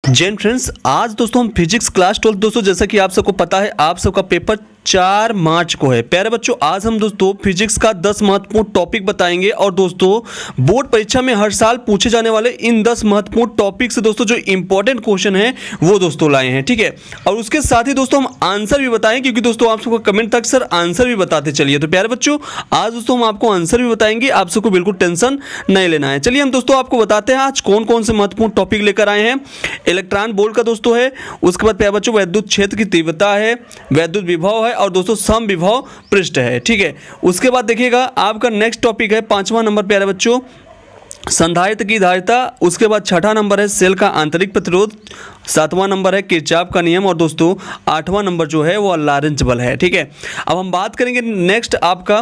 Jain friends, आज दोस्तों हम फिजिक्स क्लास 12 दोस्तों, जैसा कि आप सबको पता है आप सबका पेपर 4 मार्च को है। प्यारे बच्चों, आज हम दोस्तों फिजिक्स का 10 महत्वपूर्ण टॉपिक बताएंगे और दोस्तों बोर्ड परीक्षा में हर साल पूछे जाने वाले इन 10 महत्वपूर्ण टॉपिक से दोस्तों जो इंपॉर्टेंट क्वेश्चन है वो दोस्तों लाए हैं, ठीक है। और उसके साथ ही दोस्तों हम आंसर भी बताएं, क्योंकि दोस्तों आप सबको कमेंट तक सर आंसर भी बताते चलिए। तो प्यारे बच्चों, आज दोस्तों हम आपको आंसर भी बताएंगे, आप सबको बिल्कुल टेंशन नहीं लेना है। चलिए हम दोस्तों आपको बताते हैं आज कौन कौन से महत्वपूर्ण टॉपिक लेकर आए हैं। इलेक्ट्रॉन वोल्ट का दोस्तों है, उसके बाद प्यारे बच्चों वैद्युत क्षेत्र की तीव्रता है, वैद्युत विभव है और दोस्तों समविभव पृष्ठ है, ठीक है। उसके बाद देखिएगा आपका नेक्स्ट टॉपिक है 5वां नंबर प्यारे बच्चों संधारित्र की धारिता। उसके बाद 6ठा नंबर है सेल का आंतरिक प्रतिरोध, 7वां नंबर है किरचॉफ का नियम और दोस्तों 8वां नंबर जो है वो लॉरेंत्ज बल है, ठीक है। अब हम बात करेंगे नेक्स्ट आपका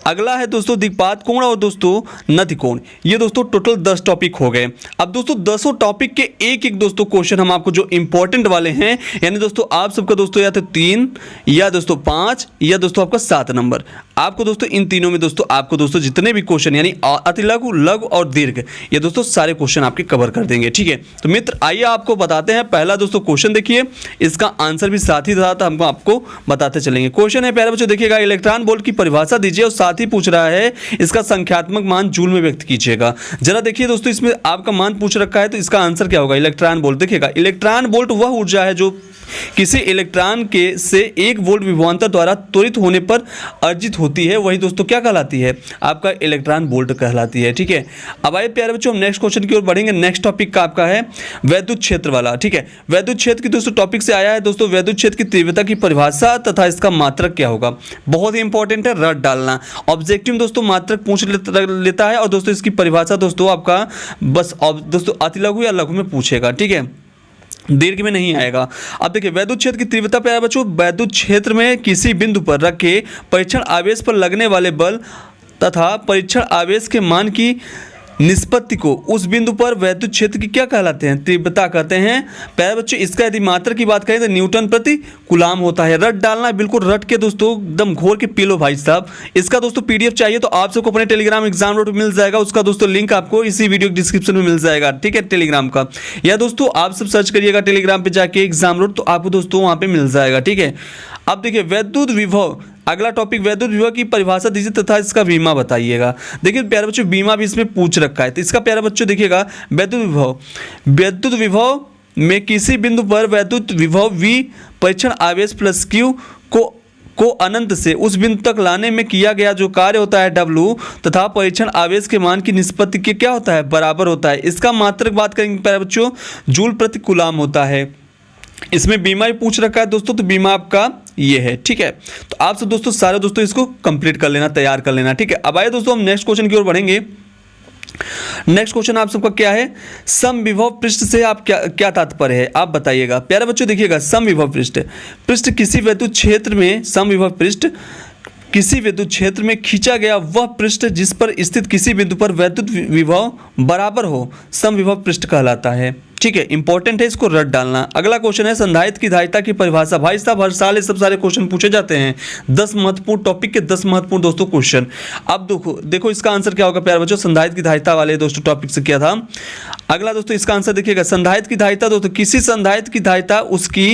अगला है दोस्तों दिक्पात कोण और दोस्तों नति कोण। ये दोस्तों टोटल 10 टॉपिक हो गए। अब दोस्तों 10 टॉपिक के एक एक दोस्तों क्वेश्चन हम आपको जो इंपॉर्टेंट वाले हैं, यानी दोस्तों आप सबका दोस्तों या तो 3 या दोस्तों 5 या दोस्तों आपका 7 नंबर, आपको दोस्तों इन तीनों में दोस्तों आपको दोस्तों जितने भी क्वेश्चन यानी अति लघु, लघु और दीर्घ, ये दोस्तों सारे क्वेश्चन आपके कवर कर देंगे, ठीक है। तो मित्र आइए आपको बताते हैं। पहला दोस्तों क्वेश्चन देखिए, इसका आंसर भी साथ ही साथ हम आपको बताते चलेंगे। क्वेश्चन है प्यारे बच्चों देखिएगा, इलेक्ट्रॉन वोल्ट की परिभाषा दीजिए और साथ ही पूछ रहा है इसका संख्यात्मक मान जूल में व्यक्त कीजिएगा। जरा देखिए दोस्तों, इसमें आपका मान पूछ रखा है तो इसका आंसर क्या होगा। इलेक्ट्रॉन वोल्ट देखिएगा, इलेक्ट्रॉन वोल्ट वह ऊर्जा है जो किसी इलेक्ट्रॉन के से 1 वोल्ट विभवांतर द्वारा त्वरित होने पर अर्जित होती है, वही दोस्तों क्या कहलाती है, आपका इलेक्ट्रॉन वोल्ट कहलाती है, ठीक है। अब आइए प्यारे बच्चों हम नेक्स्ट क्वेश्चन की ओर बढ़ेंगे। नेक्स्ट टॉपिक का आपका है वैद्युत क्षेत्र वाला, ठीक है। वैद्युत क्षेत्र की दोस्तों टॉपिक से आया है दोस्तों वैद्युत क्षेत्र की तीव्रता की परिभाषा तथा इसका मात्रक क्या होगा। बहुत ही इंपॉर्टेंट है, रट डालना। ऑब्जेक्टिव दोस्तों मात्रक पूछ लेता है और दोस्तों इसकी परिभाषा दोस्तों आपका बस दोस्तों अति लघु या लघु में पूछेगा, ठीक है, दीर्घ में नहीं आएगा। अब देखिए वैद्युत क्षेत्र की तीव्रता प्यारे बच्चों, वैद्युत क्षेत्र में किसी बिंदु पर रखे परीक्षण आवेश पर लगने वाले बल तथा परीक्षण आवेश के मान की निष्पत्ति को उस बिंदु पर वैद्युत क्षेत्र की क्या कहलाते हैं, तीव्रता कहते हैं। प्यारे बच्चों इसका यदि मात्रक की बात करें तो न्यूटन प्रति कूलाम होता है। रट डालना है, बिल्कुल रट के दोस्तों एकदम घोर के पी लो भाई साहब। इसका दोस्तों पीडीएफ चाहिए तो आप सबको अपने टेलीग्राम एग्जाम रोड मिल जाएगा, उसका दोस्तों लिंक आपको इसी वीडियो के डिस्क्रिप्शन में मिल जाएगा, ठीक है, टेलीग्राम का। या दोस्तों आप सब सर्च करिएगा टेलीग्राम पे जाके एग्जाम रोड, तो आपको दोस्तों वहाँ पे मिल जाएगा, ठीक है। अब देखिए वैद्युत विभव, अगला टॉपिक वैद्युत विभव की परिभाषा दीजिए तथा इसका बीमा बताइएगा। देखिए प्यारे बच्चों बीमा भी इसमें पूछ रखा है, तो इसका प्यारे बच्चों देखिएगा वैद्युत विभव में किसी बिंदु पर वैद्युत विभव V परीक्षण आवेश प्लस Q को अनंत से उस बिंदु तक लाने में किया गया जो कार्य होता है W तथा परीक्षण आवेश के मान की निष्पत्ति के क्या होता है, बराबर होता है। इसका मात्रक बात करेंगे प्यारे बच्चों जूल प्रति कूलाम होता है। इसमें बीमा भी पूछ रखा है दोस्तों, तो बीमा आपका ये है, ठीक है। तो आप सब दोस्तों सारे दोस्तों इसको कंप्लीट कर लेना, तैयार कर लेना, ठीक है। अब आइए दोस्तों हम नेक्स्ट क्वेश्चन की ओर बढ़ेंगे। नेक्स्ट क्वेश्चन आप सबका क्या है, समविभव पृष्ठ से आप क्या तात्पर्य है, आप बताइएगा। प्यारे बच्चों देखिएगा समविभव पृष्ठ किसी वैद्युत क्षेत्र में समविभव पृष्ठ किसी विद्युत क्षेत्र में खींचा गया वह पृष्ठ जिस पर स्थित किसी बिंदु पर वैद्युत विभव बराबर हो, समविभव पृष्ठ कहलाता है, ठीक है। इंपॉर्टेंट है, इसको रट डालना। अगला क्वेश्चन है संधारित्र की धारिता की परिभाषा। भाई साहब हर साल ये सब सारे क्वेश्चन पूछे जाते हैं, 10 महत्वपूर्ण टॉपिक के 10 महत्वपूर्ण दोस्तों क्वेश्चन। अब देखो इसका आंसर क्या होगा प्यारे बच्चों, संधारित्र की धारिता वाले दोस्तों टॉपिक से क्या था। अगला दोस्तों इसका आंसर देखिएगा, संधारित्र की धारिता दोस्तों किसी संधारित्र की धारिता उसकी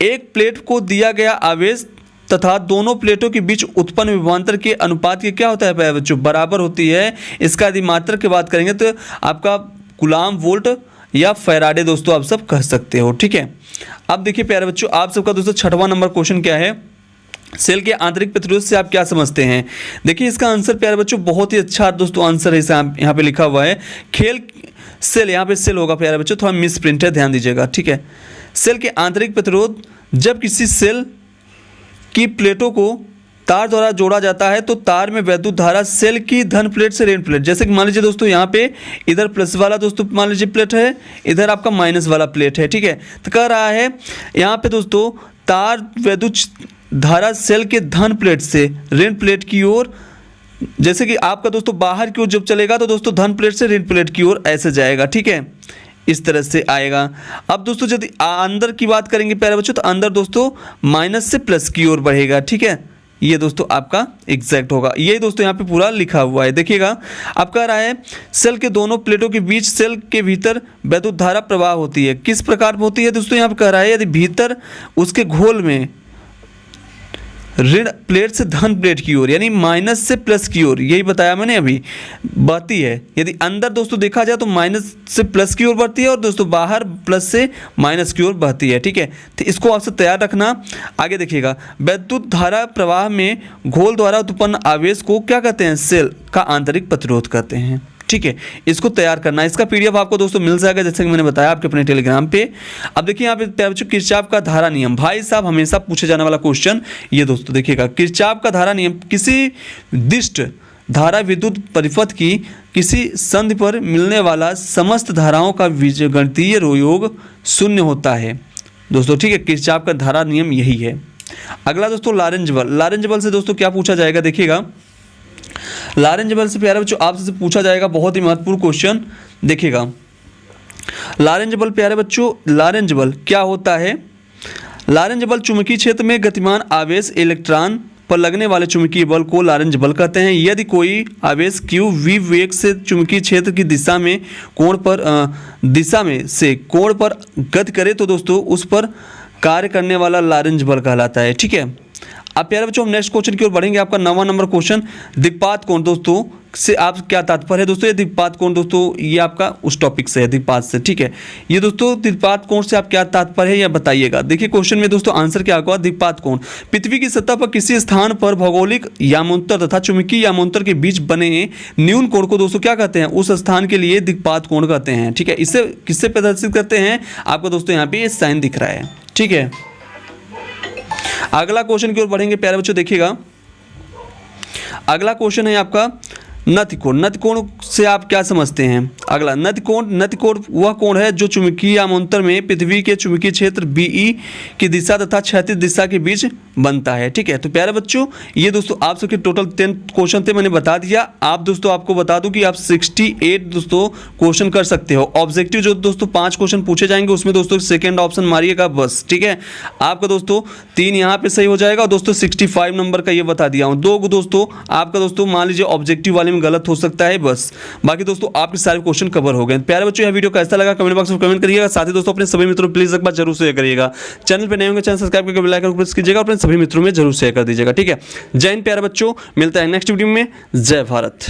एक प्लेट को दिया गया आवेश तथा दोनों प्लेटों के बीच उत्पन्न विभवांतर के अनुपात के क्या होता है प्यारे बच्चों, बराबर होती है। इसका यदि मात्रक की बात करेंगे तो आपका कूलाम वोल्ट या फैराडे दोस्तों आप सब कह सकते हो, ठीक है। अब देखिए प्यारे बच्चों आप सबका दोस्तों 6वां नंबर क्वेश्चन क्या है, सेल के आंतरिक प्रतिरोध से आप क्या समझते हैं। देखिए इसका आंसर प्यारे बच्चों बहुत ही अच्छा दोस्तों आंसर है, यहाँ पे लिखा हुआ है खेल सेल, यहाँ पे सेल होगा प्यारे बच्चों, थोड़ा मिस प्रिंट है, ध्यान दीजिएगा, ठीक है। सेल के आंतरिक प्रतिरोध जब किसी सेल की प्लेटों को तार द्वारा जोड़ा जाता है तो तार में वैद्युत धारा सेल की धन प्लेट से ऋण प्लेट, जैसे कि मान लीजिए दोस्तों यहाँ पे इधर प्लस वाला दोस्तों मान लीजिए प्लेट है, इधर आपका माइनस वाला प्लेट है, ठीक है। तो कह रहा है यहाँ पे दोस्तों तार वैद्युत धारा सेल के धन प्लेट से ऋण प्लेट की ओर, जैसे कि आपका दोस्तों बाहर की ओर जब चलेगा तो दोस्तों धन प्लेट से ऋण प्लेट की ओर ऐसे जाएगा, ठीक है, इस तरह से आएगा। अब दोस्तों यदि अंदर की बात करेंगे प्यारे बच्चों तो अंदर दोस्तों माइनस से प्लस की ओर बढ़ेगा, ठीक है, ये दोस्तों आपका एग्जैक्ट होगा। यही दोस्तों यहाँ पे पूरा लिखा हुआ है। देखिएगा आप कह रहा है सेल के दोनों प्लेटों के बीच सेल के भीतर वैद्युत धारा प्रवाह होती है। किस प्रकार होती है दोस्तों, यहाँ पे कह रहा है यदि भीतर उसके घोल में ऋण प्लेट से धन प्लेट की ओर यानी माइनस से प्लस की ओर, यही बताया मैंने अभी, बहती है। यदि अंदर दोस्तों देखा जाए तो माइनस से प्लस की ओर बढ़ती है और दोस्तों बाहर प्लस से माइनस की ओर बहती है। ठीक है, तो इसको आपसे तैयार रखना। आगे देखिएगा वैद्युत धारा प्रवाह में घोल द्वारा उत्पन्न आवेश को क्या कहते हैं, सेल का आंतरिक प्रतिरोध कहते हैं। ठीक है, इसको तैयार करना है। इसका पीडीएफ आपको दोस्तों मिल जाएगा जैसे कि मैंने बताया आपके अपने टेलीग्राम पे। अब देखिए यहाँ पे बच्चों किरचॉफ का धारा नियम, भाई साहब हमेशा पूछे जाने वाला क्वेश्चन ये दोस्तों देखिएगा। किरचॉफ का धारा नियम, किसी दिष्ट धारा विद्युत परिपथ की किसी संधि पर मिलने वाला समस्त धाराओं का बीजगणितीय योग शून्य होता है दोस्तों। ठीक है, किरचॉफ का धारा नियम यही है। अगला दोस्तों लॉरेंज बल। लॉरेंज बल से दोस्तों क्या पूछा जाएगा, देखिएगा लॉरेंज बल से प्यारे बच्चों आपसे पूछा जाएगा बहुत ही महत्वपूर्ण क्वेश्चन। देखिएगा लॉरेंज बल प्यारे बच्चों, लॉरेंज बल क्या होता है। लॉरेंज बल चुंबकीय क्षेत्र में गतिमान आवेश इलेक्ट्रॉन पर लगने वाले चुंबकीय बल को लॉरेंज बल कहते हैं। यदि कोई आवेश q v वेग से चुंबकीय क्षेत्र की दिशा में कोण पर गति करे तो दोस्तों उस पर कार्य करने वाला लॉरेंज बल कहलाता है। ठीक है, अब प्यारे बच्चों हम नेक्स्ट क्वेश्चन की ओर बढ़ेंगे। आपका 9वां नंबर क्वेश्चन, दिक्पात कोण दोस्तों से आप क्या तात्पर्य है दोस्तों। ये दिक्पात कोण दोस्तों ये आपका उस टॉपिक से है, दिक्पात से। ठीक है, ये दोस्तों दिक्पात कोण से आप क्या तात्पर्य है या बताइएगा। देखिए क्वेश्चन में दोस्तों आंसर क्या होगा, दिक्पात कोण पृथ्वी की सतह पर किसी स्थान पर भौगोलिक यामांतर तथा चुंबकीय यामांतर के बीच बने न्यून कोण को दोस्तों क्या कहते हैं, उस स्थान के लिए दिक्पात कोण कहते हैं। ठीक है, इससे किससे प्रदर्शित करते हैं, आपको दोस्तों यहाँ पे साइन दिख रहा है। ठीक है, अगला क्वेश्चन की ओर बढ़ेंगे प्यारे बच्चों। देखिएगा अगला क्वेश्चन है आपका नति कोण। नति कोण से आप क्या समझते हैं। अगला नति कोण वह कोण है जो चुंबकीय यामांतर में पृथ्वी के चुंबकीय क्षेत्र BE की दिशा तथा क्षैतिज दिशा के बीच बनता है। ठीक है, तो प्यारे बच्चों ये दोस्तों आप सबके टोटल 10 क्वेश्चन थे, मैंने बता दिया। आप दोस्तों आपको बता दूं कि आप 68 दोस्तों क्वेश्चन कर सकते हो। ऑब्जेक्टिव जो दोस्तों 5 क्वेश्चन पूछे जाएंगे उसमें दोस्तों सेकेंड ऑप्शन मारिएगा बस। ठीक है, आपका दोस्तों 3 यहाँ पे सही हो जाएगा और दोस्तों 65 नंबर का ये बता दिया हूँ। 2 दोस्तों आपका दोस्तों मान लीजिए ऑब्जेक्टिव वाले में गलत हो सकता है बस, बाकी दोस्तों आपके सारे क्वेश्चन कवर हो गए। प्यारे बच्चों यह वीडियो कैसा लगा कमेंट बॉक्स में कमेंट करिएगा। साथ ही दोस्तों अपने सभी मित्रों प्लीज एक बार जरूर शेयर करिएगा। चैनल पे नए होंगे चैनल सब्सक्राइब करके बेल आइकन प्रेस कीजिएगा और अपने सभी मित्रों में जरूर शेयर कर दीजिएगा। ठीक है, जय हिंद प्यारे बच्चों, मिलता है नेक्स्ट वीडियो में। जय भारत।